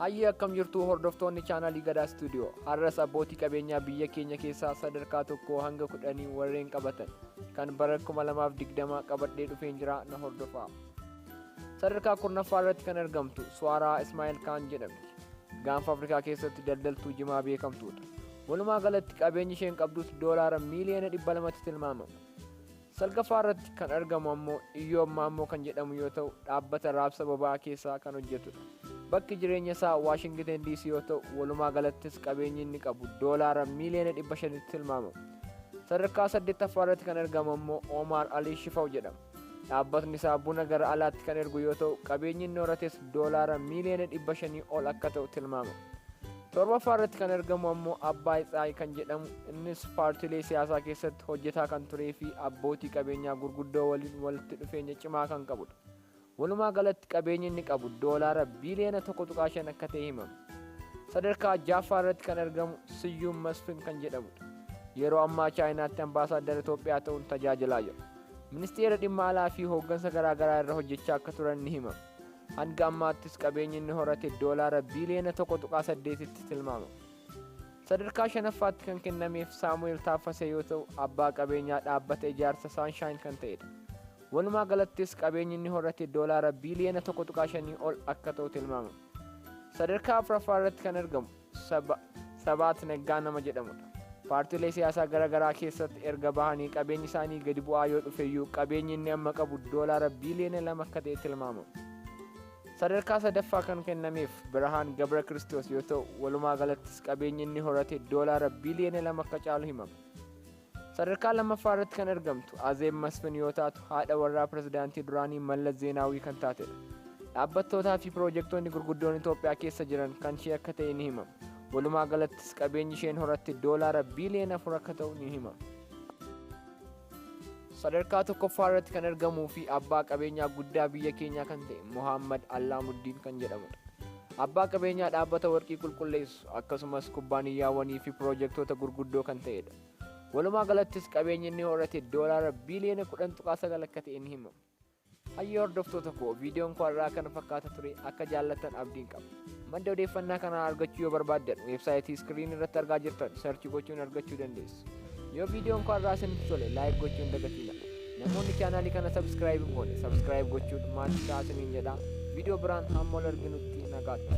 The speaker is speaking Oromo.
Hayya akkam jirtu hordoftoonni chaanalii Gadaa Studio. Har'as abbootii qabeenyaa biyya keenya keessaa sadarkaa tokkoo hanga 10 warreen qabatan kan bara 2020 qabadhee dhufeen jira na hordofaa. Sadarkaa 10ffaa irratti kan argamtu Suwaaraa Ismaa'eel Kaan jedhamti. Gaanfa Afrikaa keessatti daldaltuu jimaa beekamtuudha. Walumaa galatti qabeenyi isheen qabdus doolaara miiliyoona 200tti tilmaamama. Salgaffaa irratti kan argamu ammoo Iyyoob Maammoo kan jedhamu yoo ta'u, dhaabbata raabsa boba'aa keessaa kan hojjetudha. Bakki jireenya isaa Waashingten DC yoo ta'u, walumaa galattis qabeenyi inni qabu doolaara miiliyoona 500tti tilmaamama. Sadarkaa 8ffaa irratti kan argamu ammoo Omar Ali Shifaw jedhama. Dhaabbatni isaa buna gara alaatti kan ergu yoo ta'u, qabeenyi inni horates doolaara miiliyoona 500 ol akka ta'u tilmaamama. 7ffaa irratti kan argamu ammoo Abbaay Tsaay kan jedhamu, innis paartiilee siyaasaa keessatti hojjetaa kan turee fi abbootii qabeenyaa gurguddoo waliin walitti dhufeenya cimaa kan qabudha. Walumaa galatti qabeenyi inni qabu doolaara biiliyoona 1.5 akka ta'e himama. Sadarkaa 6ffaa irratti kan argamu Siyyuum Masfin kan jedhamudha. Yeroo ammaa Chaayinaatti ambaasaaddara Itoophiyaa ta'uun tajaajilaa jira. Ministeera dhimma alaa fi hooggansa garaa garaa irra hojjechaa akka turan ni himama. Hanga ammaattis qabeenyi inni horate doolaara biiliyoona 1.8tti tilmaamama. Sadarkaa 5ffaatti kan kennameef Saamu'eel Taaffasee yoo ta'u, abbaa qabeenyaa dhaabbata ijaarsa Saanshaayinn kan ta'edha. Walumaa galattis qabeenyi inni horate doolaara biiliyoona 1.5 ol akka ta'u tilmaamama. Sadarkaa 4ffaa irratti kan argamu Sabaat Neggaa nama jedhamudha. Paartiilee siyaasaa garaa garaa keessatti erga bahanii qabeenyi isaanii gadi bu'aa yoo dhufeyyuu qabeenyi inni amma qabu doolaara biiliyoona 2 akka ta'e tilmaamama. Sadarkaa 3ffaa kan kennameef Birhaan Gabra Kiristoos yoo ta'u, walumaa galattis qabeenyi inni horate doolaara biiliyoona 2 akka caalu himama. Sadarkaa 2ffaa irratti kan argamtu Azeeb Masfin yoo taatu, haadha warraa pirezidaantii duraanii Mallas Zeenaawii kan taatedha. Dhaabbattootaa fi piroojektonni gurguddoon Itoophiyaa keessa jiran kan ishee akka ta'e ni himama. Walumaa galattis qabeenyi isheen horatte doolaara biiliyoona 4 akka ta'u ni himama. Sadarkaa 1ffaa irratti kan argamuu fi abbaa qabeenyaa guddaa biyya keenyaa kan ta'e Muhammad Allaamuddin kan jedhamudha. Abbaa qabeenyaa dhaabbata warqii qulqulleessu akkasumas kubbaaniyyaawwanii fi piroojektoota gurguddoo kan ta'edha. Walumaa galattis qabeenyi inni horate doolaara biiliyoona 10.9 akka ta'e ni himama. Hayya hordoftoota koo, viidiyoon koo irraa kana fakkaata ture. Akka jaallattan abdiin qaba. Madda odeeffannaa kanaa argachuu yoo barbaaddan weebsaayitii iskiriin irratti argaa jirtan sarchii gochuun argachuu dandeessu. Yoo viidiyoon koo irraa isinitti tole laayik gochuun dagatina. Namoonni chaanaalii kana sabskiraayib hin goone sabskiraayib gochuun maal taasisaniin jedha. Viidiyoo biraan hamma wal arginutti nagaatti.